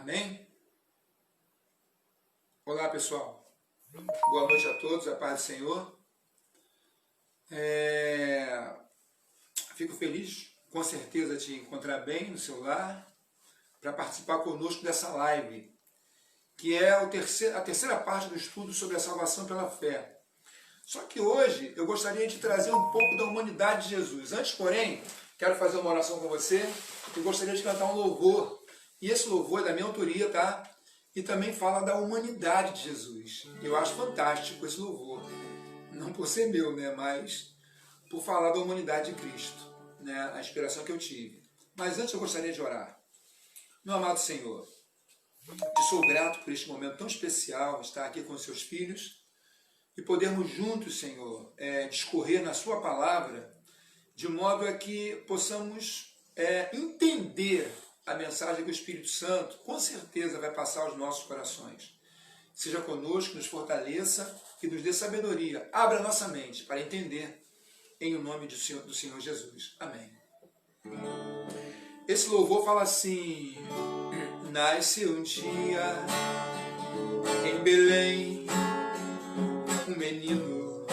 Amém? Olá, pessoal. Boa noite a todos, a paz do Senhor. Fico feliz, com certeza, de te encontrar bem no seu lar para participar conosco dessa live, que é a terceira parte do estudo sobre a salvação pela fé. Só que hoje eu gostaria de trazer um pouco da humanidade de Jesus. Antes, porém, quero fazer uma oração com você e gostaria de cantar um louvor. E esse louvor é da minha autoria, tá? E também fala da humanidade de Jesus. Eu acho fantástico esse louvor. Não por ser meu, né? Mas por falar da humanidade de Cristo, né? A inspiração que eu tive. Mas antes eu gostaria de orar. Meu amado Senhor, te sou grato por este momento tão especial, estar aqui com os seus filhos e podermos juntos, Senhor, discorrer na sua palavra, de modo a que possamos entender a mensagem que o Espírito Santo, com certeza, vai passar aos nossos corações. Seja conosco, nos fortaleça e nos dê sabedoria. Abra nossa mente para entender, em o nome do Senhor Jesus. Amém. Esse louvor fala assim: nasce um dia em Belém um menino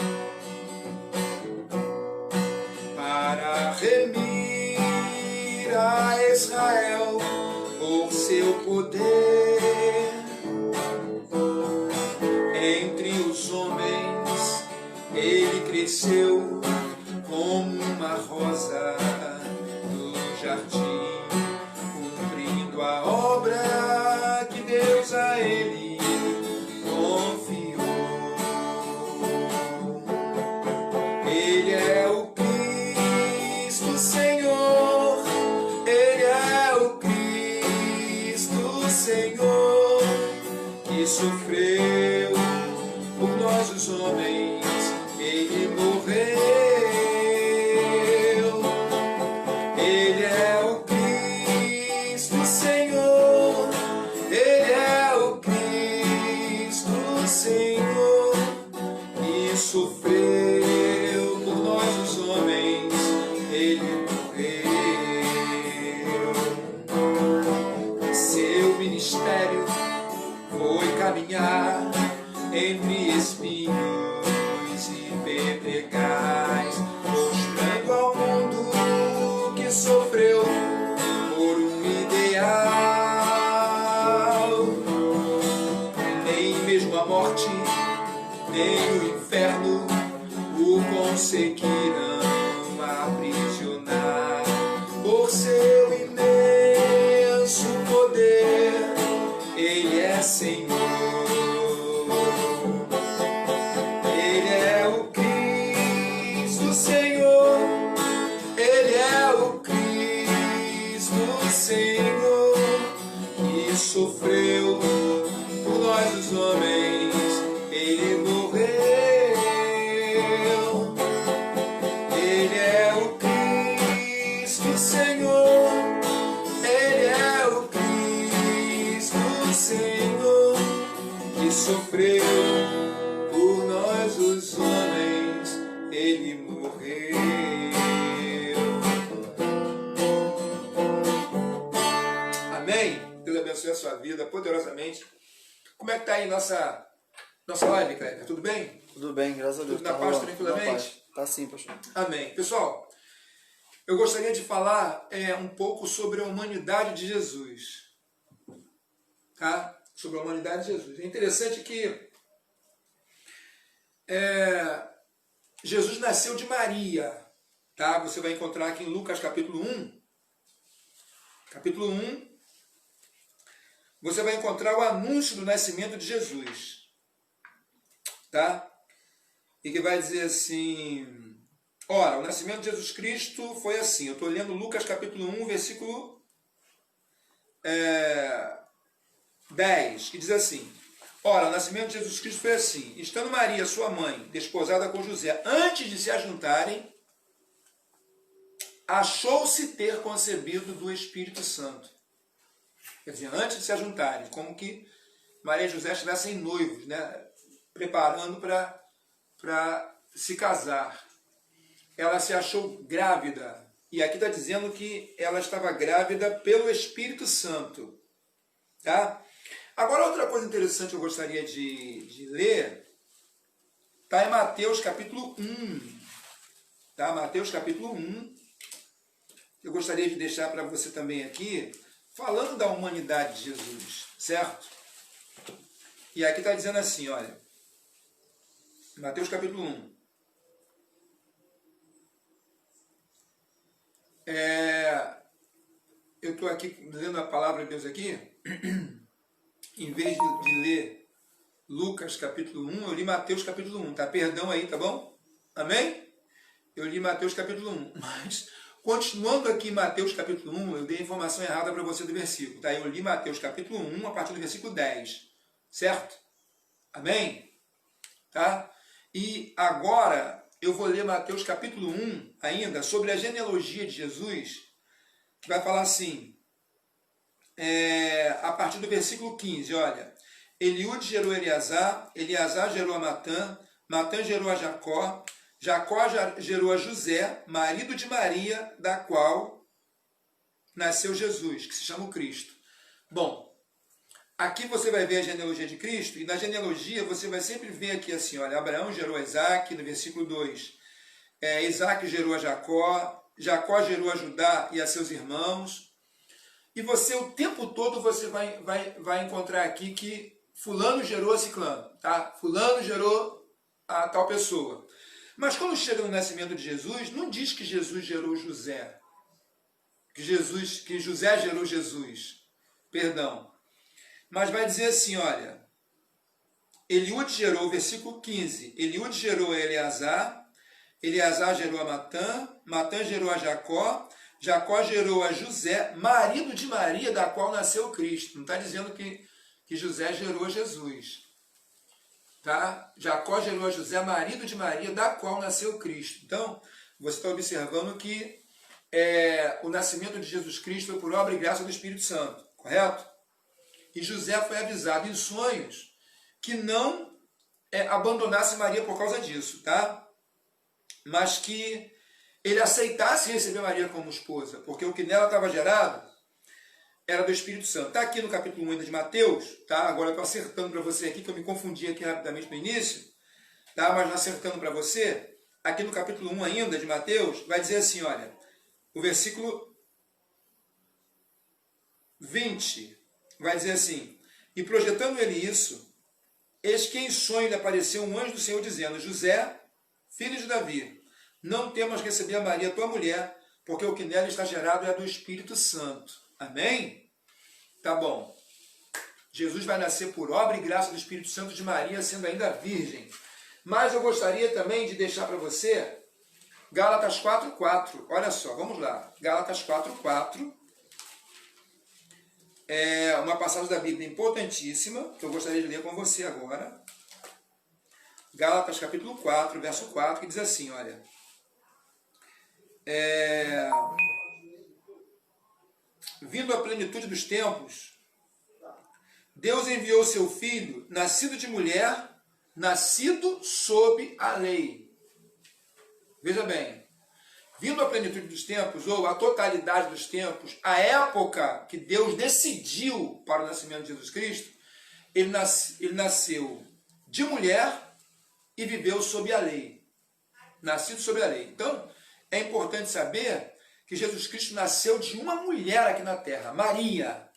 para remir a Israel por seu poder. Entre os homens ele cresceu como uma rosa do jardim, cumprindo a obra que Deus a ele confiou. Ele é o Cristo Senhor, Ele é o Cristo Senhor, que sofreu por nós os homens, Ele morreu. Ele é o Cristo Senhor, Ele é o Cristo Senhor, que sofreu por nós os homens, Ele morreu. Seu ministério foi caminhar entre espinhos e pedregais, mostrando ao mundo que sofreu por um ideal. Nem mesmo a morte, nem o inferno o conseguirão aprisionar. Por seu imenso poder, Ele é Senhor. Ele é o Cristo Senhor, Ele é o Cristo Senhor, que sofreu por nós os homens, Ele morreu. Ele é o Cristo Senhor, Ele é o Cristo Senhor, que sofreu por nós os homens, Ele morreu. Amém? Deus abençoe a sua vida poderosamente. Como é que está aí nossa live, Cleber? Tudo bem? Tudo bem, graças a Deus. Tudo na paz, tranquilamente? Tá sim, pastor. Amém. Pessoal, eu gostaria de falar um pouco sobre a humanidade de Jesus. Tá? Sobre a humanidade de Jesus. É interessante que Jesus nasceu de Maria. Tá? Você vai encontrar aqui em Lucas capítulo 1. Capítulo 1. Você vai encontrar o anúncio do nascimento de Jesus. Tá? E que vai dizer assim: ora, o nascimento de Jesus Cristo foi assim. Eu estou lendo Lucas capítulo 1, versículo 10, que diz assim: ora, o nascimento de Jesus Cristo foi assim. Estando Maria, sua mãe, desposada com José, antes de se ajuntarem, achou-se ter concebido do Espírito Santo. Quer dizer, antes de se ajuntarem, como que Maria e José estivessem noivos, né? Preparando para se casar. Ela se achou grávida. E aqui está dizendo que ela estava grávida pelo Espírito Santo. Tá? Agora, outra coisa interessante que eu gostaria de ler, está em Mateus capítulo 1. Tá? Mateus capítulo 1. Eu gostaria de deixar para você também aqui, falando da humanidade de Jesus, certo? E aqui está dizendo assim, olha, Mateus capítulo 1. Eu estou aqui lendo a palavra de Deus aqui, em vez de ler Lucas capítulo 1, eu li Mateus capítulo 1, tá? Perdão aí, tá bom? Amém? Eu li Mateus capítulo 1, mas continuando aqui em Mateus capítulo 1, eu dei a informação errada para você do versículo, tá? Eu li Mateus capítulo 1 a partir do versículo 10, certo? Amém? Tá? E agora eu vou ler Mateus capítulo 1 ainda, sobre a genealogia de Jesus, que vai falar assim, a partir do versículo 15, olha, Eliúde gerou Eleazar, Eleazar gerou a Matã, Matã gerou a Jacó, Jacó gerou a José, marido de Maria, da qual nasceu Jesus, que se chama o Cristo. Bom, aqui você vai ver a genealogia de Cristo, e na genealogia você vai sempre ver aqui assim, olha, Abraão gerou a Isaac, no versículo 2, Isaac gerou a Jacó, Jacó gerou a Judá e a seus irmãos, e você o tempo todo você vai encontrar aqui que fulano gerou a ciclano, tá? Fulano gerou a tal pessoa. Mas quando chega no nascimento de Jesus, não diz que Jesus gerou José, que José gerou Jesus, perdão. Mas vai dizer assim, olha, Eliúde gerou, versículo 15, Eliúde gerou a Eleazar, Eleazar gerou a Matã, Matã gerou a Jacó, Jacó gerou a José, marido de Maria, da qual nasceu Cristo. Não está dizendo que José gerou Jesus. Tá? Jacó gerou a José, marido de Maria, da qual nasceu Cristo. Então, você está observando que o nascimento de Jesus Cristo foi por obra e graça do Espírito Santo, correto? E José foi avisado em sonhos que não abandonasse Maria por causa disso, tá? Mas que ele aceitasse receber Maria como esposa, porque o que nela estava gerado era do Espírito Santo. Está aqui no capítulo 1 ainda de Mateus, tá? Agora eu estou acertando para você aqui, que eu me confundi aqui rapidamente no início, tá? Mas acertando para você, aqui no capítulo 1 ainda de Mateus, vai dizer assim, olha, o versículo 20, vai dizer assim, e projetando ele isso, eis que em sonho lhe apareceu um anjo do Senhor dizendo, José, filho de Davi, não temas receber a Maria, tua mulher, porque o que nela está gerado é do Espírito Santo. Amém? Tá bom. Jesus vai nascer por obra e graça do Espírito Santo de Maria, sendo ainda virgem. Mas eu gostaria também de deixar para você Gálatas 4:4. Olha só, vamos lá. Gálatas 4:4. É uma passagem da Bíblia importantíssima, que eu gostaria de ler com você agora. Gálatas capítulo 4, verso 4, que diz assim, olha. Vindo à plenitude dos tempos, Deus enviou seu Filho, nascido de mulher, nascido sob a lei. Veja bem, vindo à plenitude dos tempos, ou a totalidade dos tempos, a época que Deus decidiu para o nascimento de Jesus Cristo, ele nasceu de mulher e viveu sob a lei. Nascido sob a lei. Então, é importante saber que Jesus Cristo nasceu de uma mulher aqui na terra, Maria.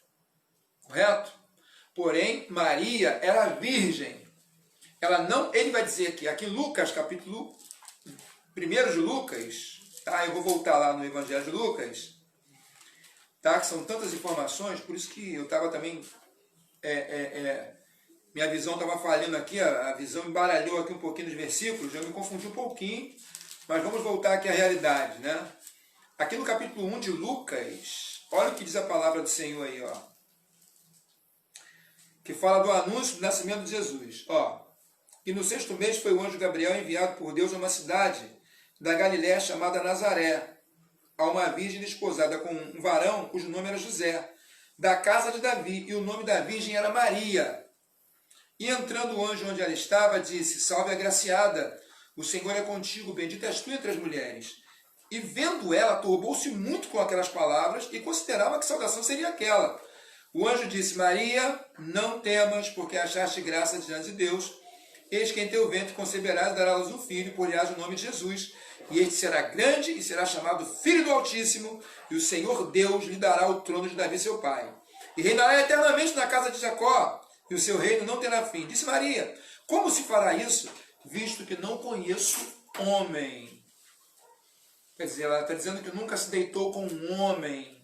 Correto? Porém, Maria era virgem. Ela não, ele vai dizer aqui em Lucas, capítulo 1 de Lucas, tá? Eu vou voltar lá no Evangelho de Lucas, tá? Que são tantas informações, por isso que eu estava também, minha visão estava falhando aqui, a visão embaralhou aqui um pouquinho nos versículos, eu me confundi um pouquinho, mas vamos voltar aqui à realidade, né? Aqui no capítulo 1 de Lucas, olha o que diz a palavra do Senhor aí, ó. Que fala do anúncio do nascimento de Jesus, ó. E no 6º mês foi o anjo Gabriel enviado por Deus a uma cidade da Galiléia chamada Nazaré, a uma virgem desposada com um varão cujo nome era José, da casa de Davi, e o nome da virgem era Maria. E entrando o anjo onde ela estava, disse, salve agraciada, o Senhor é contigo, bendita és tu entre as mulheres. E vendo ela, turbou-se muito com aquelas palavras e considerava que saudação seria aquela. O anjo disse: Maria, não temas, porque achaste graça diante de Deus. Eis que em teu ventre conceberás e darás um filho, porás o nome de Jesus. E este será grande e será chamado Filho do Altíssimo, e o Senhor Deus lhe dará o trono de Davi, seu pai. E reinará eternamente na casa de Jacó, e o seu reino não terá fim. Disse Maria: como se fará isso, visto que não conheço homem? Quer dizer, ela está dizendo que nunca se deitou com um homem.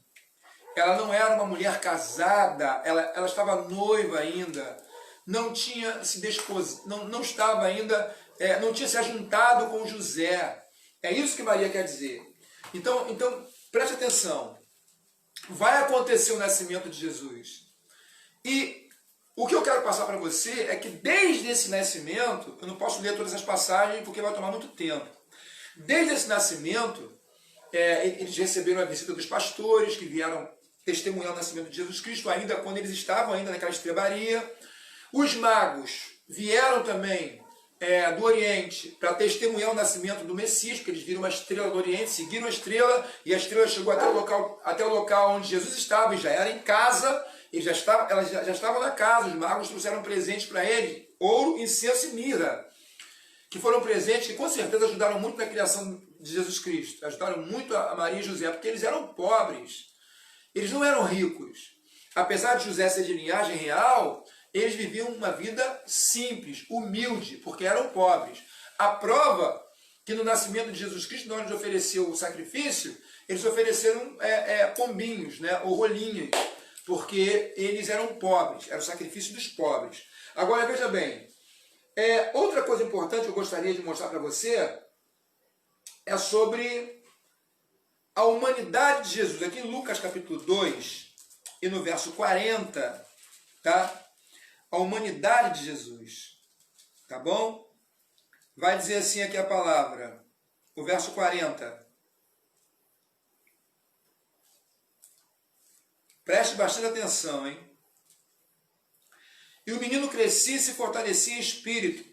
Ela não era uma mulher casada, ela estava noiva ainda, não tinha se não estava ainda, não tinha se ajuntado com José. É isso que Maria quer dizer. Então preste atenção. Vai acontecer o nascimento de Jesus. E o que eu quero passar para você é que desde esse nascimento, eu não posso ler todas as passagens porque vai tomar muito tempo. Desde esse nascimento, eles receberam a visita dos pastores que vieram testemunhar o nascimento de Jesus Cristo, ainda quando eles estavam ainda naquela estrebaria. Os magos vieram também do Oriente para testemunhar o nascimento do Messias, porque eles viram uma estrela do Oriente, seguiram a estrela, e a estrela chegou até o local onde Jesus estava, e já era em casa, elas já estavam na casa. Os magos trouxeram presentes para ele, ouro, incenso e mirra, que foram presentes que com certeza ajudaram muito na criação de Jesus Cristo, ajudaram muito a Maria e José, porque eles eram pobres, eles não eram ricos. Apesar de José ser de linhagem real, eles viviam uma vida simples, humilde, porque eram pobres. A prova que no nascimento de Jesus Cristo, na hora de oferecer o sacrifício, eles ofereceram pombinhos, né, ou rolinhas, porque eles eram pobres, era o sacrifício dos pobres. Agora, veja bem, outra coisa importante que eu gostaria de mostrar para você é sobre a humanidade de Jesus. Aqui em Lucas capítulo 2 e no verso 40, tá? A humanidade de Jesus, tá bom? Vai dizer assim aqui a palavra, o verso 40. Preste bastante atenção, hein? E o menino crescia e se fortalecia em espírito,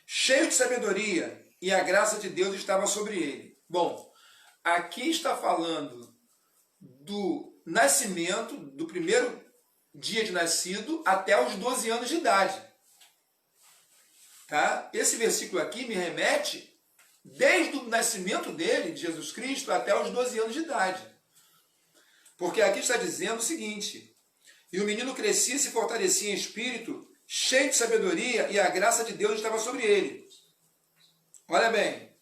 cheio de sabedoria, e a graça de Deus estava sobre ele. Bom, aqui está falando do nascimento, do primeiro dia de nascido até os 12 anos de idade. Tá? Esse versículo aqui me remete desde o nascimento dele, de Jesus Cristo, até os 12 anos de idade. Porque aqui está dizendo o seguinte: e o menino crescia e se fortalecia em espírito, cheio de sabedoria, e a graça de Deus estava sobre ele. Olha bem.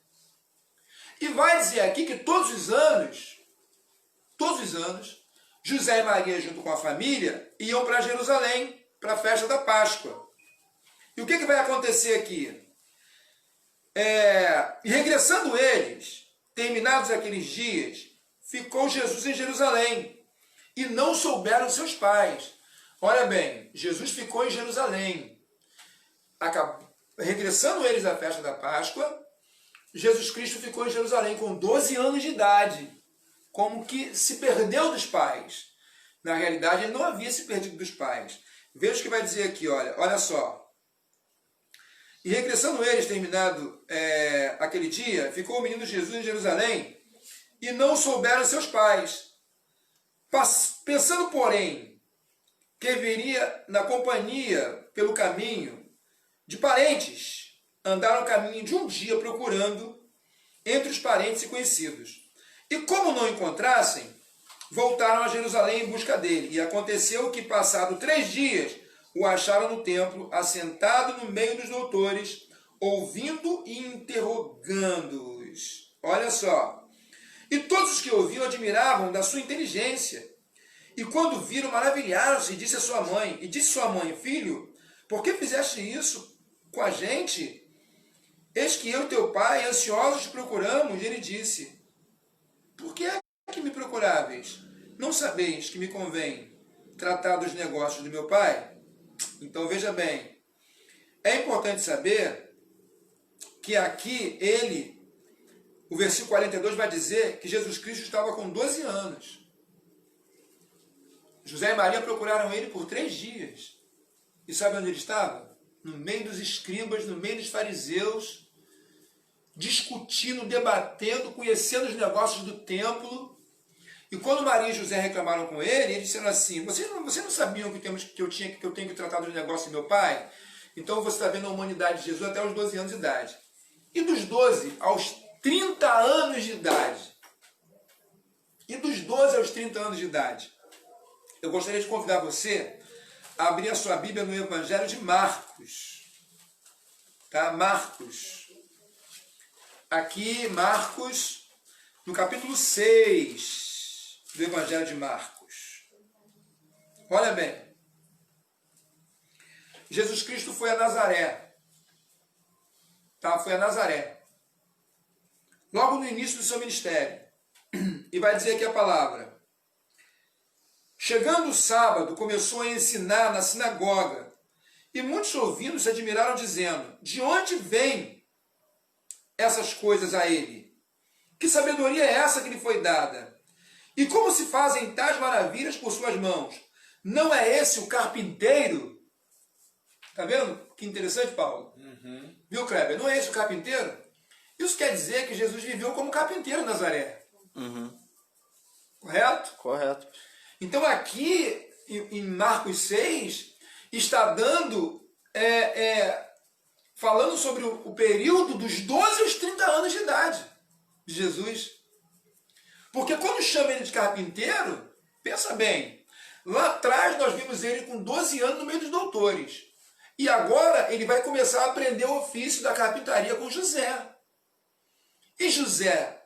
E vai dizer aqui que todos os anos, José e Maria, junto com a família, iam para Jerusalém, para a festa da Páscoa. E o que vai acontecer aqui? E regressando eles, terminados aqueles dias, ficou Jesus em Jerusalém, e não souberam seus pais. Olha bem, Jesus ficou em Jerusalém. Regressando eles à festa da Páscoa, Jesus Cristo ficou em Jerusalém com 12 anos de idade, como que se perdeu dos pais. Na realidade, ele não havia se perdido dos pais. Veja o que vai dizer aqui, olha só. E regressando eles, terminado aquele dia, ficou o menino Jesus em Jerusalém, e não souberam seus pais. Pensando, porém, que viria na companhia pelo caminho de parentes, andaram o caminho de um dia procurando entre os parentes e conhecidos. E como não encontrassem, voltaram a Jerusalém em busca dele. E aconteceu que, passado 3 dias, o acharam no templo, assentado no meio dos doutores, ouvindo e interrogando-os. Olha só. E todos os que ouviam admiravam da sua inteligência. E quando viram, maravilharam-se, e disse sua mãe, filho, por que fizeste isso com a gente? Eis que eu e teu pai, ansiosos, te procuramos. E ele disse, por que é que me procuráveis? Não sabeis que me convém tratar dos negócios do meu pai? Então veja bem, é importante saber que aqui o versículo 42 vai dizer que Jesus Cristo estava com 12 anos. José e Maria procuraram ele por 3 dias. E sabe onde ele estava? No meio dos escribas, no meio dos fariseus, discutindo, debatendo, conhecendo os negócios do templo. E quando Maria e José reclamaram com ele, eles disseram assim, vocês não sabiam que eu tenho que tratar dos negócios de meu pai? Então você está vendo a humanidade de Jesus até os 12 anos de idade. E dos 12 aos 30 anos de idade. E dos 12 aos 30 anos de idade. Eu gostaria de convidar você a abrir a sua Bíblia no Evangelho de Marcos. Tá? Marcos. Aqui, Marcos, no capítulo 6 do Evangelho de Marcos. Olha bem. Jesus Cristo foi a Nazaré. Tá? Foi a Nazaré. Logo no início do seu ministério. E vai dizer aqui a palavra. Chegando o sábado, começou a ensinar na sinagoga. E muitos ouvindo se admiraram, dizendo, de onde vêm essas coisas a ele? Que sabedoria é essa que lhe foi dada? E como se fazem tais maravilhas por suas mãos? Não é esse o carpinteiro? Tá vendo? Que interessante, Paulo. Uhum. Viu, Kleber? Não é esse o carpinteiro? Isso quer dizer que Jesus viveu como carpinteiro em Nazaré. Uhum. Correto? Correto. Então aqui, em Marcos 6, está dando, falando sobre o período dos 12 aos 30 anos de idade de Jesus. Porque quando chama ele de carpinteiro, pensa bem, lá atrás nós vimos ele com 12 anos no meio dos doutores. E agora ele vai começar a aprender o ofício da carpintaria com José. E José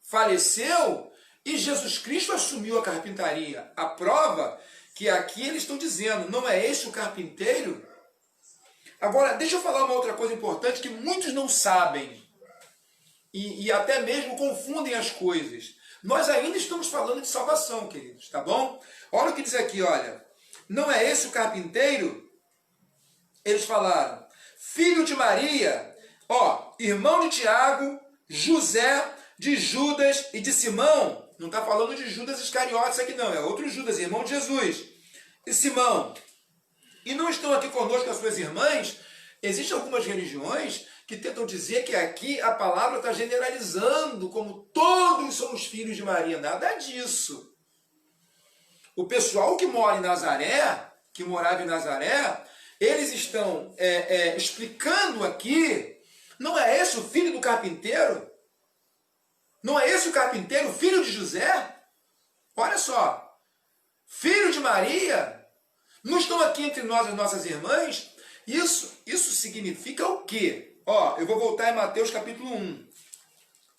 faleceu e Jesus Cristo assumiu a carpintaria. A prova que aqui eles estão dizendo, não é esse o carpinteiro? Agora, deixa eu falar uma outra coisa importante que muitos não sabem e até mesmo confundem as coisas. Nós ainda estamos falando de salvação, queridos, tá bom? Olha o que diz aqui, olha. Não é esse o carpinteiro? Eles falaram, filho de Maria, irmão de Tiago, José, de Judas e de Simão. Não está falando de Judas Iscariotes aqui não, é outro Judas, irmão de Jesus. E Simão. E não estão aqui conosco as suas irmãs? Existem algumas religiões que tentam dizer que aqui a palavra está generalizando, como todos somos filhos de Maria. Nada disso. O pessoal que mora em Nazaré, que morava em Nazaré, eles estão explicando aqui, não é esse o filho do carpinteiro? Não é esse o carpinteiro, filho de José? Olha só, filho de Maria, não estão aqui entre nós as nossas irmãs? Isso significa o quê? Eu vou voltar em Mateus capítulo 1.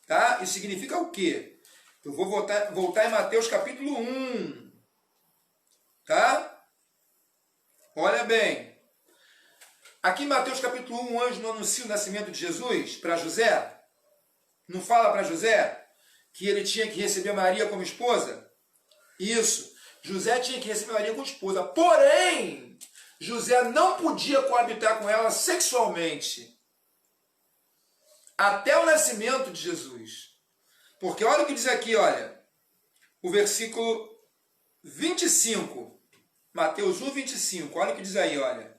Tá? Isso significa o quê? Eu vou voltar em Mateus capítulo 1. Tá? Olha bem. Aqui em Mateus capítulo 1, o anjo não anuncia o nascimento de Jesus para José? Não fala para José que ele tinha que receber Maria como esposa? Isso. José tinha que receber Maria como esposa. Porém, José não podia coabitar com ela sexualmente até o nascimento de Jesus. Porque olha o que diz aqui, olha. O versículo 25. Mateus 1, 25. Olha o que diz aí, olha.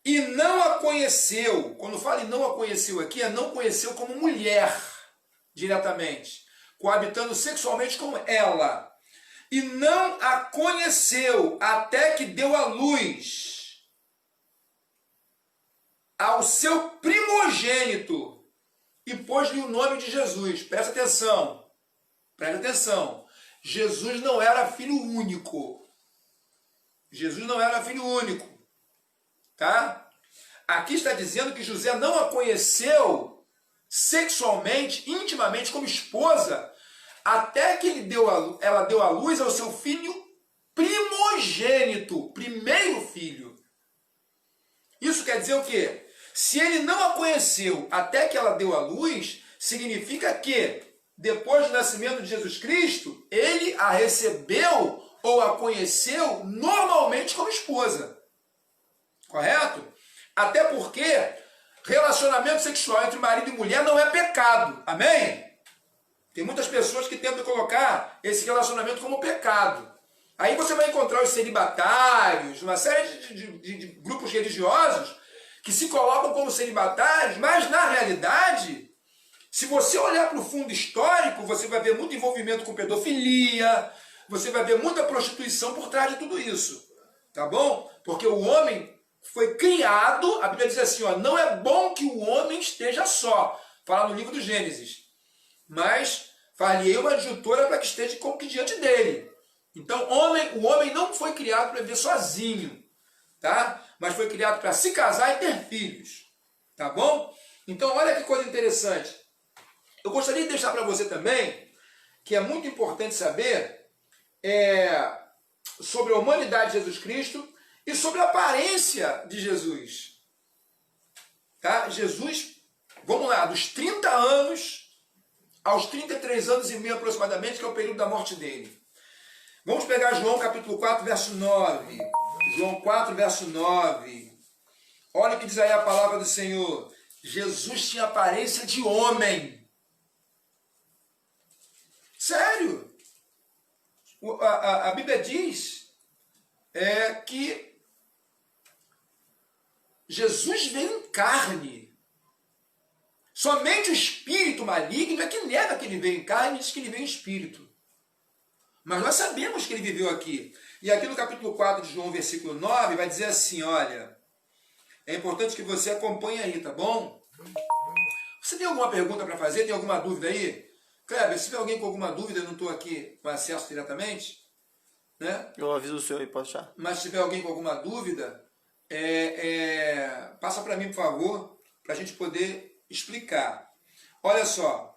E não a conheceu, quando fala em não a conheceu aqui, é não conheceu como mulher, diretamente, coabitando sexualmente com ela. E não a conheceu até que deu à luz ao seu primogênito e pôs-lhe o nome de Jesus. Presta atenção, presta atenção. Jesus não era filho único. Jesus não era filho único. Tá? Aqui está dizendo que José não a conheceu sexualmente, intimamente, como esposa, até que ela deu à luz ao seu filho primogênito, primeiro filho. Isso quer dizer o quê? Se ele não a conheceu até que ela deu à luz, significa que, depois do nascimento de Jesus Cristo, ele a recebeu ou a conheceu normalmente como esposa. Correto? Até porque relacionamento sexual entre marido e mulher não é pecado. Amém? Tem muitas pessoas que tentam colocar esse relacionamento como pecado. Aí você vai encontrar os celibatários, uma série de grupos religiosos que se colocam como celibatários, mas na realidade Se você olhar para o fundo histórico, você vai ver muito envolvimento com pedofilia, você vai ver muita prostituição por trás de tudo isso. Tá bom? Porque o homem foi criado, a Bíblia diz assim, ó, não é bom que o homem esteja só. Fala no livro do Gênesis. Mas far-lhe-ei uma adjutora para que esteja como que diante dele. Então o homem não foi criado para viver sozinho, tá? Mas foi criado para se casar e ter filhos. Tá bom? Então olha que coisa interessante. Eu gostaria de deixar para você também, que é muito importante saber, sobre a humanidade de Jesus Cristo e sobre a aparência de Jesus. Tá? Jesus, vamos lá, dos 30 anos aos 33 anos e meio aproximadamente, que é o período da morte dele. Vamos pegar João capítulo 4, verso 9. João 4, verso 9. Olha o que diz aí a palavra do Senhor. Jesus tinha aparência de homem. Sério. A Bíblia diz que Jesus veio em carne. Somente o espírito maligno é que nega que ele veio em carne e diz que ele veio em espírito. Mas nós sabemos que ele viveu aqui. E aqui no capítulo 4 de João, versículo 9, vai dizer assim, olha, é importante que você acompanhe aí, tá bom? Você tem alguma pergunta para fazer? Tem alguma dúvida aí? Kleber, se tiver alguém com alguma dúvida, eu não estou aqui com acesso diretamente, né? Eu aviso o senhor aí, pode achar. Mas se tiver alguém com alguma dúvida, passa para mim, por favor, para a gente poder explicar. Olha só,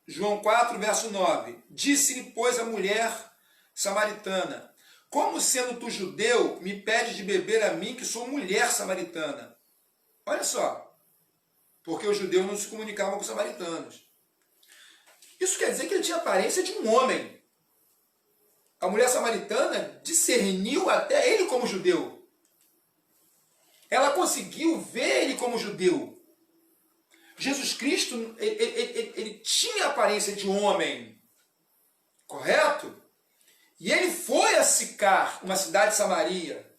João 4, verso 9. Disse-lhe, pois, a mulher samaritana, como sendo tu judeu, me pedes de beber a mim, que sou mulher samaritana? Olha só, porque os judeus não se comunicavam com os samaritanos. Isso quer dizer que ele tinha a aparência de um homem. A mulher samaritana discerniu até ele como judeu. Ela conseguiu ver ele como judeu. Jesus Cristo, ele tinha a aparência de homem, correto? E ele foi a Sicar, uma cidade de Samaria.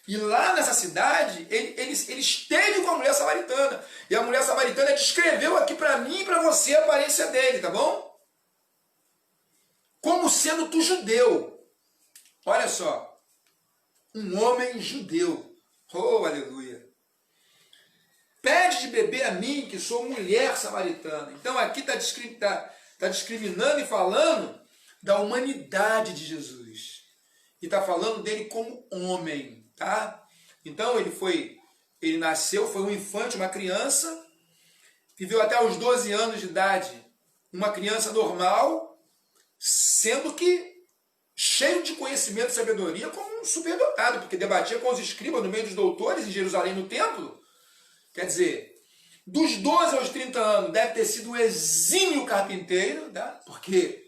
E lá nessa cidade, ele esteve com a mulher samaritana. E a mulher samaritana descreveu aqui para mim e para você a aparência dele, tá bom? Como sendo tu judeu. Olha só. Um homem judeu. Oh, aleluia. Pede de beber a mim, que sou mulher samaritana. Então aqui está discriminando e falando da humanidade de Jesus. E está falando dele como homem, tá? Então ele nasceu, foi um infante, uma criança, viveu até os 12 anos de idade, uma criança normal, sendo que cheio de conhecimento e sabedoria como um superdotado, porque debatia com os escribas no meio dos doutores em Jerusalém no templo. Quer dizer, dos 12 aos 30 anos deve ter sido um exímio carpinteiro, tá? Porque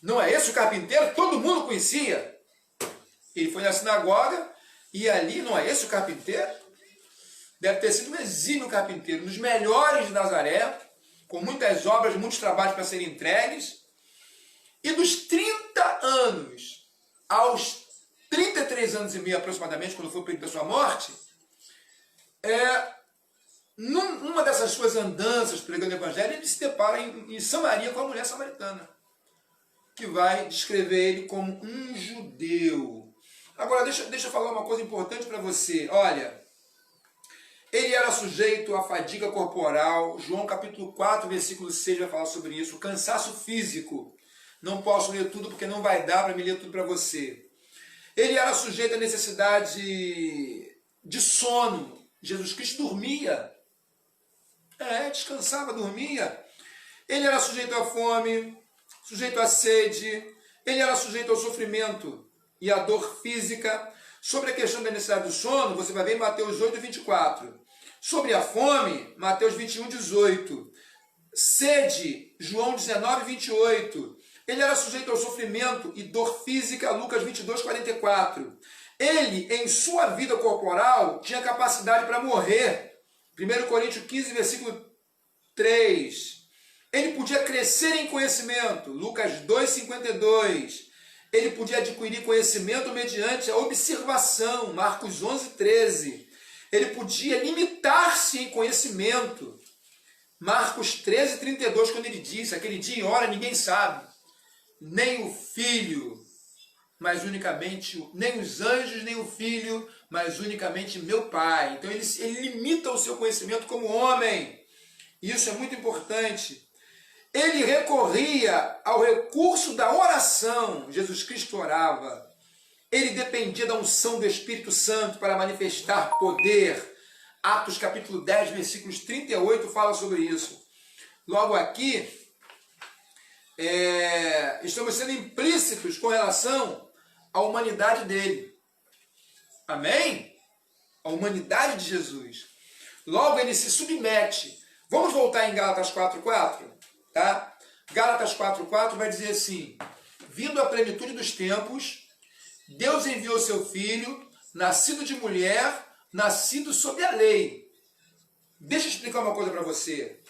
não é esse o carpinteiro, todo mundo conhecia. Ele foi na sinagoga e ali, não é esse o carpinteiro? Deve ter sido um exímio carpinteiro, um dos melhores de Nazaré, com muitas obras, muitos trabalhos para serem entregues. E dos 30 anos aos 33 anos e meio aproximadamente, quando foi o período da sua morte, numa dessas suas andanças pregando o evangelho, ele se depara em Samaria com a mulher samaritana, que vai descrever ele como um judeu. Agora, deixa eu falar uma coisa importante para você. Olha, ele era sujeito à fadiga corporal. João capítulo 4, versículo 6 vai falar sobre isso. Cansaço físico. Não posso ler tudo porque não vai dar para me ler tudo para você. Ele era sujeito à necessidade de sono. Jesus Cristo dormia. Descansava, dormia. Ele era sujeito à fome, sujeito à sede. Ele era sujeito ao sofrimento e à dor física. Sobre a questão da necessidade do sono, você vai ver em Mateus 8, 24. Sobre a fome, Mateus 21, 18. Sede, João 19, 28. Ele era sujeito ao sofrimento e dor física, Lucas 22, 44. Ele, em sua vida corporal, tinha capacidade para morrer. 1 Coríntios 15, versículo 3. Ele podia crescer em conhecimento. Lucas 2, 52. Ele podia adquirir conhecimento mediante a observação. Marcos 11, 13. Ele podia limitar-se em conhecimento. Marcos 13, 32, quando ele disse, aquele dia e hora ninguém sabe, nem o Filho, mas unicamente, nem os anjos, nem o Filho, mas unicamente meu Pai. Então ele limita o seu conhecimento como homem. Isso é muito importante. Ele recorria ao recurso da oração. Jesus Cristo orava. Ele dependia da unção do Espírito Santo para manifestar poder. Atos capítulo 10, versículos 38 fala sobre isso. Logo aqui, estamos sendo implícitos com relação à humanidade dele. Amém? A humanidade de Jesus. Logo ele se submete. Vamos voltar em Gálatas 4:4, tá? Gálatas 4:4 vai dizer assim: vindo à plenitude dos tempos, Deus enviou seu Filho, nascido de mulher, nascido sob a lei. Deixa eu explicar uma coisa para você.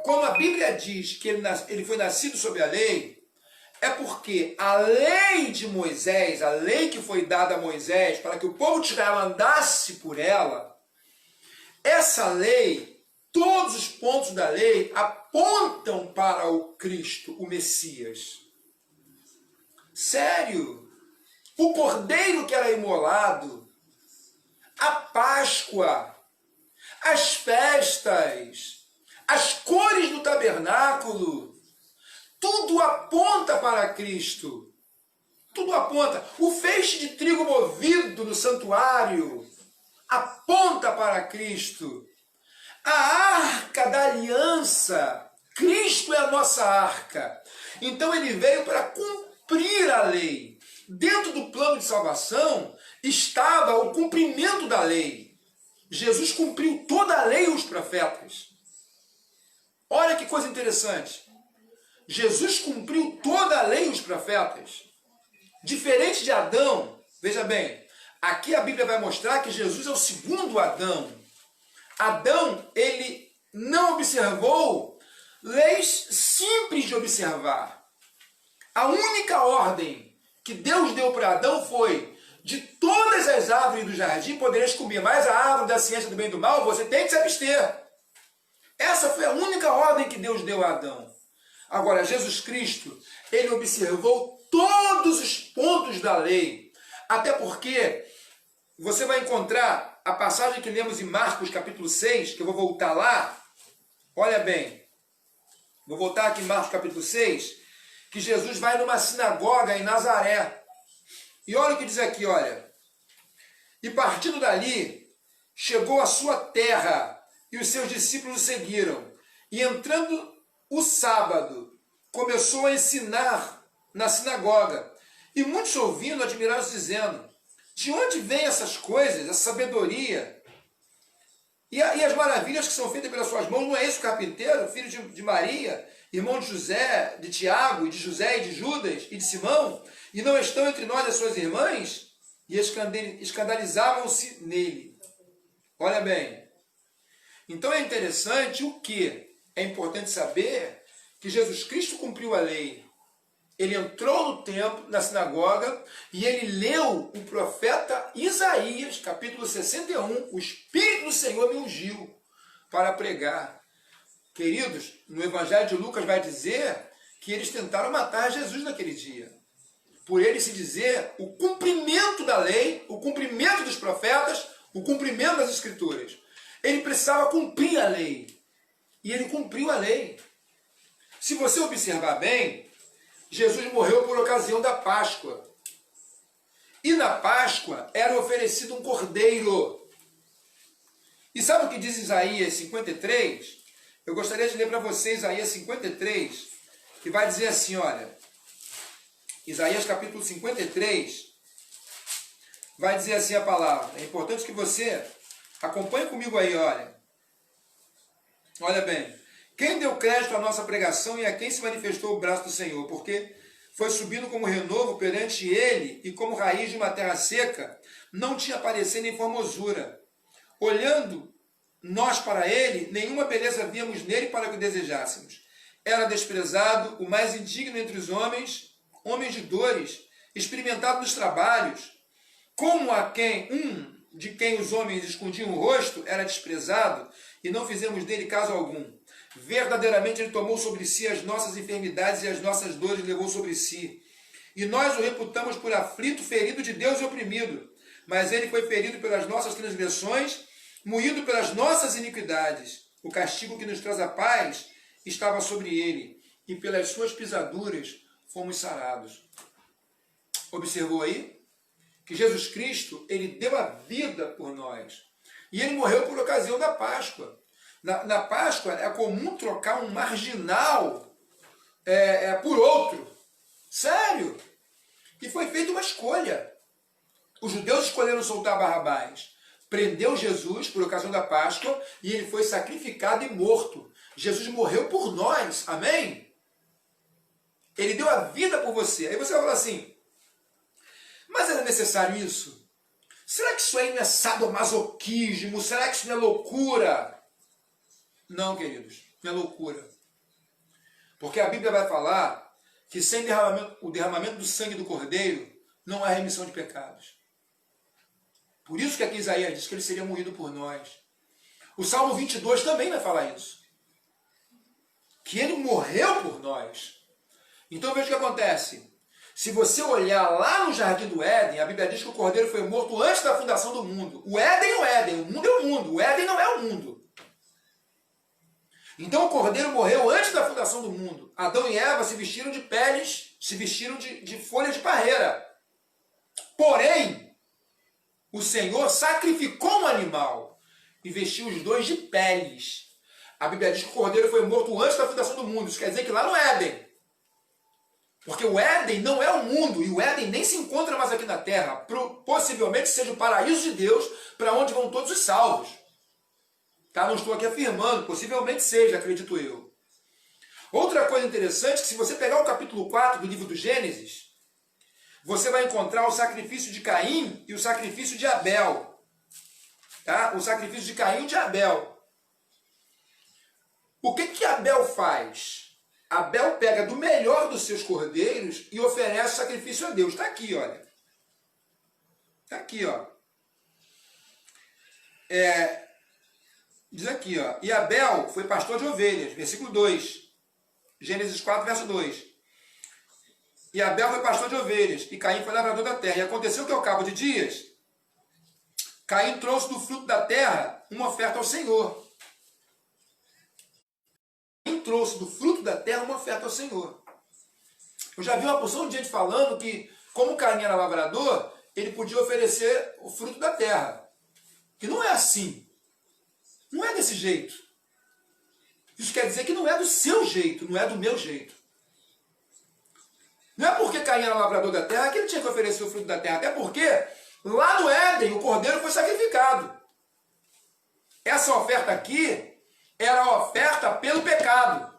Como a Bíblia diz que ele foi nascido sob a lei, é porque a lei de Moisés, a lei que foi dada a Moisés para que o povo de Israel andasse por ela, essa lei, todos os pontos da lei apontam para o Cristo, o Messias. Sério? O cordeiro que era imolado, a Páscoa, as festas, as cores do tabernáculo, tudo aponta para Cristo. Tudo aponta. O feixe de trigo movido no santuário aponta para Cristo. A arca da aliança, Cristo é a nossa arca. Então ele veio para cumprir a lei. Dentro do plano de salvação estava o cumprimento da lei. Jesus cumpriu toda a lei e os profetas. Olha que coisa interessante. Jesus cumpriu toda a lei e os profetas. Diferente de Adão, veja bem, aqui a Bíblia vai mostrar que Jesus é o segundo Adão. Adão, ele não observou leis simples de observar. A única ordem que Deus deu para Adão foi: de todas as árvores do jardim podereis comer, mas a árvore da ciência do bem e do mal você tem que se abster. Essa foi a única ordem que Deus deu a Adão. Agora, Jesus Cristo, ele observou todos os pontos da lei. Até porque você vai encontrar a passagem que lemos em Marcos capítulo 6, que eu vou voltar lá. Olha bem, vou voltar aqui em Marcos capítulo 6, que Jesus vai numa sinagoga em Nazaré. E olha o que diz aqui, olha. E partindo dali, chegou à sua terra, e os seus discípulos o seguiram. E entrando o sábado, começou a ensinar na sinagoga. E muitos ouvindo, admirados, dizendo: de onde vêm essas coisas, essa sabedoria? E as maravilhas que são feitas pelas suas mãos? Não é esse o carpinteiro, filho de Maria, irmão de José, de Tiago, e de José, e de Judas, e de Simão? E não estão entre nós as suas irmãs? E escandalizavam-se nele. Olha bem. Então é interessante o que? É importante saber que Jesus Cristo cumpriu a lei. Ele entrou no templo, na sinagoga, e ele leu o profeta Isaías, capítulo 61, o Espírito do Senhor me ungiu para pregar. Queridos, no Evangelho de Lucas vai dizer que eles tentaram matar Jesus naquele dia. Por ele se dizer o cumprimento da lei, o cumprimento dos profetas, o cumprimento das Escrituras. Ele precisava cumprir a lei. E ele cumpriu a lei. Se você observar bem, Jesus morreu por ocasião da Páscoa. E na Páscoa era oferecido um cordeiro. E sabe o que diz Isaías 53? Eu gostaria de ler para vocês Isaías 53, que vai dizer assim, olha. Isaías capítulo 53, vai dizer assim a palavra. É importante que você acompanhe comigo aí, olha. Olha bem. Quem deu crédito à nossa pregação e a quem se manifestou o braço do Senhor? Porque foi subindo como renovo perante ele e como raiz de uma terra seca, não tinha parecer nem formosura. Olhando nós para ele, nenhuma beleza víamos nele para que o desejássemos. Era desprezado, o mais indigno entre os homens, homem de dores, experimentado nos trabalhos, como de quem os homens escondiam o rosto, era desprezado, e não fizemos dele caso algum. Verdadeiramente ele tomou sobre si as nossas enfermidades e as nossas dores levou sobre si. E nós o reputamos por aflito, ferido de Deus e oprimido. Mas ele foi ferido pelas nossas transgressões, moído pelas nossas iniquidades. O castigo que nos traz a paz estava sobre ele, e pelas suas pisaduras fomos sarados. Observou aí? Que Jesus Cristo, ele deu a vida por nós. E ele morreu por ocasião da Páscoa. Na Páscoa é comum trocar um marginal por outro. Sério. E foi feita uma escolha. Os judeus escolheram soltar Barrabás. Prendeu Jesus por ocasião da Páscoa e ele foi sacrificado e morto. Jesus morreu por nós. Amém? Ele deu a vida por você. Aí você vai falar assim, mas era necessário isso? Será que isso aí não é sadomasoquismo? Será que isso não é loucura? Não, queridos, não é loucura. Porque a Bíblia vai falar que sem o derramamento do sangue do Cordeiro não há remissão de pecados. Por isso que aqui Isaías diz que ele seria moído por nós. O Salmo 22 também vai falar isso. Que ele morreu por nós. Então veja o que acontece. Se você olhar lá no Jardim do Éden, a Bíblia diz que o Cordeiro foi morto antes da fundação do mundo. O Éden é o Éden, o mundo é o mundo. O Éden não é o mundo. Então o Cordeiro morreu antes da fundação do mundo. Adão e Eva se vestiram de peles, se vestiram de folhas de parreira. Porém, o Senhor sacrificou um animal e vestiu os dois de peles. A Bíblia diz que o Cordeiro foi morto antes da fundação do mundo. Isso quer dizer que lá no Éden. Porque o Éden não é o mundo, e o Éden nem se encontra mais aqui na Terra. Possivelmente seja o paraíso de Deus, para onde vão todos os salvos. Tá? Não estou aqui afirmando, possivelmente seja, acredito eu. Outra coisa interessante é que se você pegar o capítulo 4 do livro do Gênesis, você vai encontrar o sacrifício de Caim e o sacrifício de Abel. Tá? O sacrifício de Caim e de Abel. O que Abel faz? Abel pega do melhor dos seus cordeiros e oferece sacrifício a Deus. Está aqui, olha. Está aqui, ó. Diz aqui, ó. E Abel foi pastor de ovelhas. Versículo 2. Gênesis 4, verso 2. E Abel foi pastor de ovelhas. E Caim foi lavrador da terra. E aconteceu que ao cabo de dias, Caim trouxe do fruto da terra uma oferta ao Senhor. Trouxe do fruto da terra uma oferta ao Senhor. Eu já vi uma porção de gente falando que, como Caim era lavrador, ele podia oferecer o fruto da terra. E não é assim. Não é desse jeito. Isso quer dizer que não é do seu jeito, não é do meu jeito. Não é porque Caim era lavrador da terra que ele tinha que oferecer o fruto da terra. Até porque, lá no Éden, o cordeiro foi sacrificado. Essa oferta aqui era a oferta pelo pecado.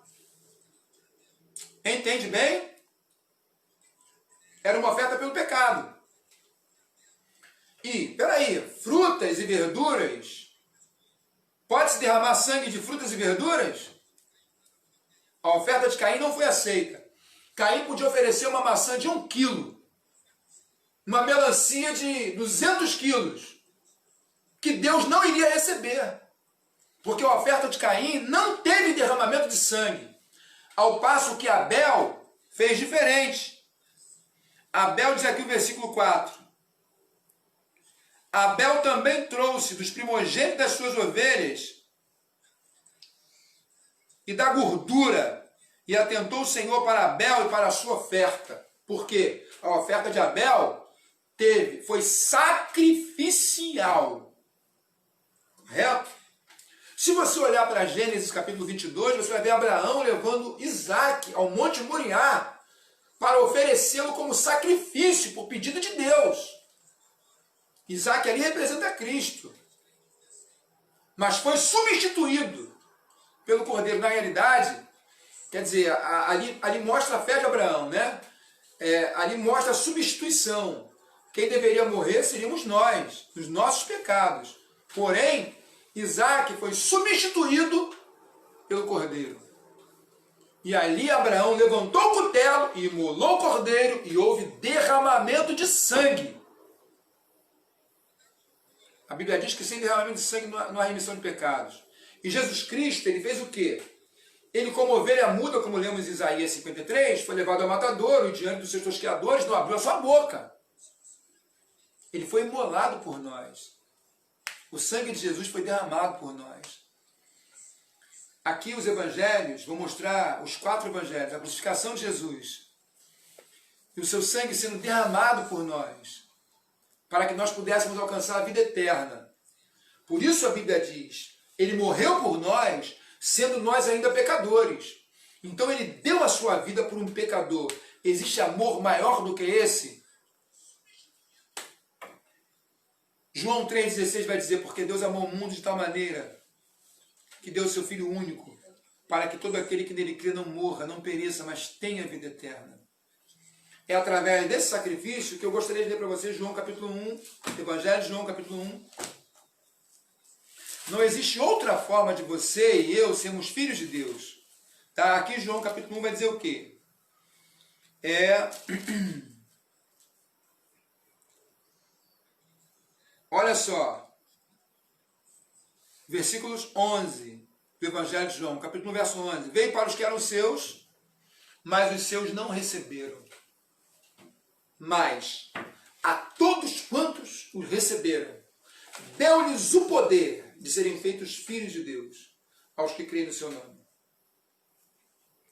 Entende bem? Era uma oferta pelo pecado. E, peraí, frutas e verduras? Pode-se derramar sangue de frutas e verduras? A oferta de Caim não foi aceita. Caim podia oferecer uma maçã de 1 quilo. Uma melancia de 200 quilos. Que Deus não iria receber. Porque a oferta de Caim não teve derramamento de sangue. Ao passo que Abel fez diferente. Abel diz aqui o versículo 4. Abel também trouxe dos primogênitos das suas ovelhas e da gordura. E atentou o Senhor para Abel e para a sua oferta. Porque a oferta de Abel foi sacrificial. Correto? Se você olhar para Gênesis capítulo 22, você vai ver Abraão levando Isaque ao Monte Moriá para oferecê-lo como sacrifício por pedido de Deus. Isaque ali representa Cristo. Mas foi substituído pelo Cordeiro. Na realidade, quer dizer, ali mostra a fé de Abraão, né? Ali mostra a substituição. Quem deveria morrer seríamos nós, os nossos pecados. Porém, Isaque foi substituído pelo cordeiro. E ali Abraão levantou o cutelo e imolou o cordeiro e houve derramamento de sangue. A Bíblia diz que sem derramamento de sangue não há remissão de pecados. E Jesus Cristo, ele fez o quê? ele, como ovelha muda, como lemos em Isaías 53, foi levado ao matadouro e diante dos seus tosqueadores não abriu a sua boca. Ele foi imolado por nós. O sangue de Jesus foi derramado por nós. Aqui os evangelhos, vou mostrar os 4 evangelhos, a crucificação de Jesus e o seu sangue sendo derramado por nós, para que nós pudéssemos alcançar a vida eterna. Por isso a Bíblia diz, ele morreu por nós, sendo nós ainda pecadores. Então ele deu a sua vida por um pecador. Existe amor maior do que esse? João 3,16 vai dizer, porque Deus amou o mundo de tal maneira que deu o seu Filho único, para que todo aquele que nele crê não morra, não pereça, mas tenha vida eterna. É através desse sacrifício que eu gostaria de ler para vocês João capítulo 1, Evangelho de João capítulo 1. Não existe outra forma de você e eu sermos filhos de Deus. Tá? Aqui João capítulo 1 vai dizer o quê? Olha só. Versículos 11 do Evangelho de João, capítulo 1, verso 11. Veio para os que eram seus, mas os seus não receberam. Mas a todos quantos os receberam, deu-lhes o poder de serem feitos filhos de Deus, aos que creem no seu nome.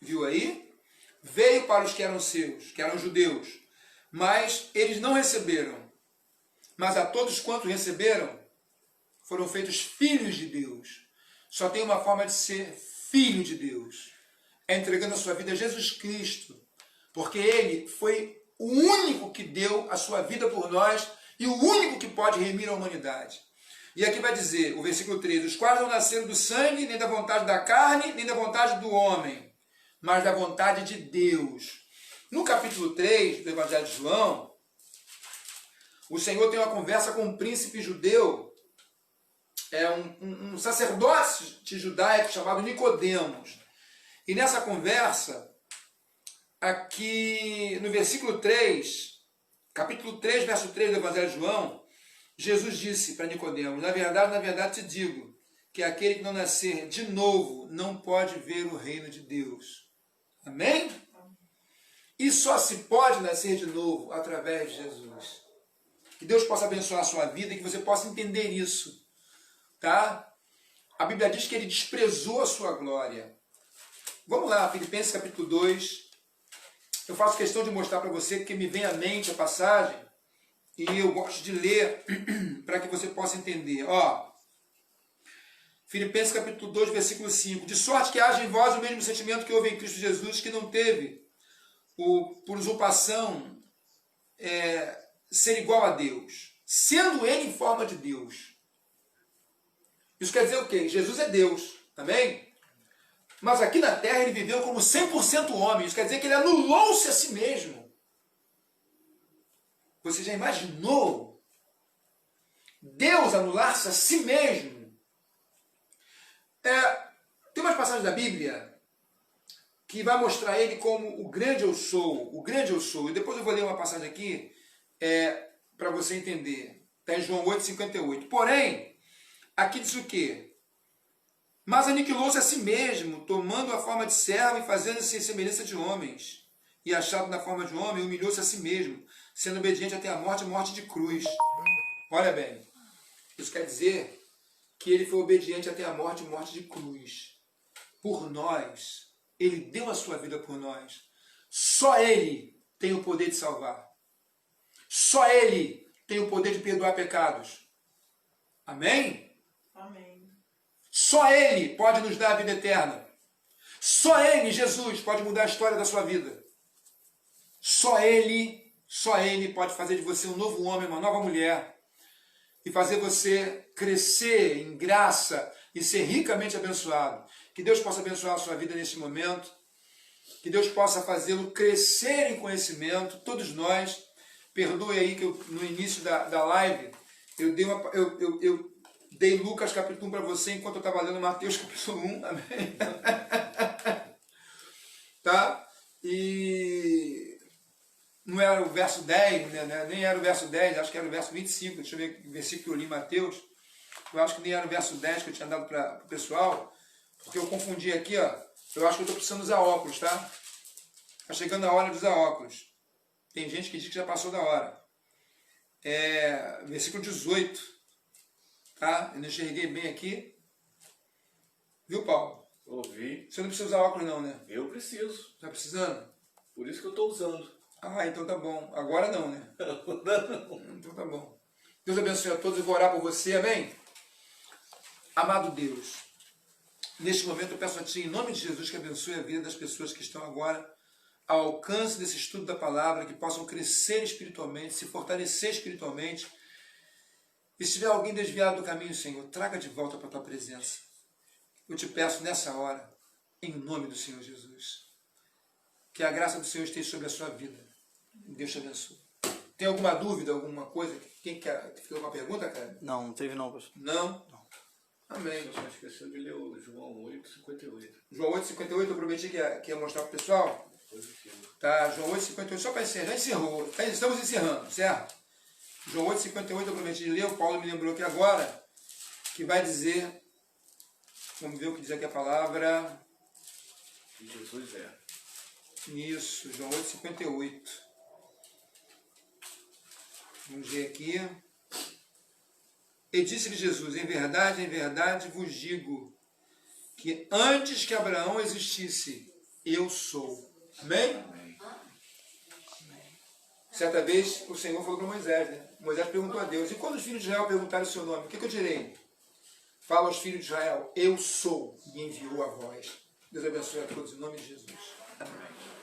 Viu aí? Veio para os que eram seus, que eram judeus, mas eles não receberam. Mas a todos quantos receberam, foram feitos filhos de Deus. Só tem uma forma de ser filho de Deus. É entregando a sua vida a Jesus Cristo. Porque Ele foi o único que deu a sua vida por nós e o único que pode remir a humanidade. E aqui vai dizer, o versículo 13, os quais não nasceram do sangue, nem da vontade da carne, nem da vontade do homem, mas da vontade de Deus. No capítulo 3 do Evangelho de João, o Senhor tem uma conversa com um príncipe judeu, um sacerdote judaico chamado Nicodemos. E nessa conversa, aqui no versículo 3, capítulo 3, verso 3 do Evangelho de João, Jesus disse para Nicodemos, na verdade te digo, que aquele que não nascer de novo não pode ver o reino de Deus. Amém? E só se pode nascer de novo através de Jesus. Que Deus possa abençoar a sua vida e que você possa entender isso. Tá? A Bíblia diz que ele desprezou a sua glória. Vamos lá, Filipenses capítulo 2. Eu faço questão de mostrar para você que me vem à mente a passagem e eu gosto de ler para que você possa entender. Ó, Filipenses capítulo 2, versículo 5. De sorte que haja em vós o mesmo sentimento que houve em Cristo Jesus, que não teve por usurpação ser igual a Deus, sendo ele em forma de Deus. Isso quer dizer o quê? Jesus é Deus, amém? Mas aqui na terra ele viveu como 100% homem. Isso quer dizer que ele anulou-se a si mesmo. Você já imaginou Deus anular-se a si mesmo? Tem umas passagens da Bíblia que vai mostrar ele como o grande eu sou. O grande eu sou. E depois eu vou ler uma passagem aqui para você entender. Está em João 8,58. Porém, aqui diz o quê? Mas aniquilou-se a si mesmo, tomando a forma de servo e fazendo-se em semelhança de homens. E achado na forma de homem, humilhou-se a si mesmo, sendo obediente até a morte de cruz. Olha bem, isso quer dizer que ele foi obediente até a morte de cruz. Por nós, ele deu a sua vida por nós. Só ele tem o poder de salvar. Só ele tem o poder de perdoar pecados. Amém? Amém. Só Ele pode nos dar a vida eterna. Só Ele, Jesus, pode mudar a história da sua vida. Só Ele pode fazer de você um novo homem, uma nova mulher. E fazer você crescer em graça e ser ricamente abençoado. Que Deus possa abençoar a sua vida nesse momento. Que Deus possa fazê-lo crescer em conhecimento. Todos nós. Perdoe aí que no início da live eu dei Lucas capítulo 1 para você enquanto eu estava lendo Mateus capítulo 1, amém? Tá? E não era o verso 10, né? Nem era o verso 10, acho que era o verso 25, deixa eu ver o versículo que eu li em Mateus. Eu acho que nem era o verso 10 que eu tinha dado para o pessoal, porque eu confundi aqui, ó. Eu acho que eu estou precisando usar óculos, tá? Está chegando a hora de usar óculos. Tem gente que diz que já passou da hora. Versículo 18. Tá? Eu não enxerguei bem aqui. Viu, Paulo? Ouvi. Você não precisa usar óculos não, né? Eu preciso. Tá precisando? Por isso que eu estou usando. Ah, então tá bom. Agora não, né? Não. Então tá bom. Deus abençoe a todos. Eu vou orar por você, amém? Amado Deus, neste momento eu peço a Ti, em nome de Jesus, que abençoe a vida das pessoas que estão agora ao alcance desse estudo da palavra, que possam crescer espiritualmente, se fortalecer espiritualmente. E se tiver alguém desviado do caminho, Senhor, traga de volta para a Tua presença. Eu te peço nessa hora, em nome do Senhor Jesus, que a graça do Senhor esteja sobre a sua vida. Deus te abençoe. Tem alguma dúvida, alguma coisa? Quem quer? Ficou alguma pergunta, cara? Não teve não, pastor. Não? Amém. Você só esqueceu de ler o João 8,58. João 8,58, eu prometi que ia mostrar para o pessoal. Positivo. Tá, João 8,58, só para encerrar, já encerrou, estamos encerrando, certo? João 8,58 eu prometi de ler, o Paulo me lembrou aqui agora, que vai dizer, vamos ver o que diz aqui a palavra. E Jesus é. Isso, João 8,58. Vamos ver aqui. E disse-lhe Jesus, em verdade vos digo, que antes que Abraão existisse, eu sou. Amém? Amém. Certa vez o Senhor falou para Moisés, né? Moisés perguntou a Deus, e quando os filhos de Israel perguntarem o seu nome, o que eu direi? Fala aos filhos de Israel, eu sou, e enviou a vós. Deus abençoe a todos em nome de Jesus. Amém.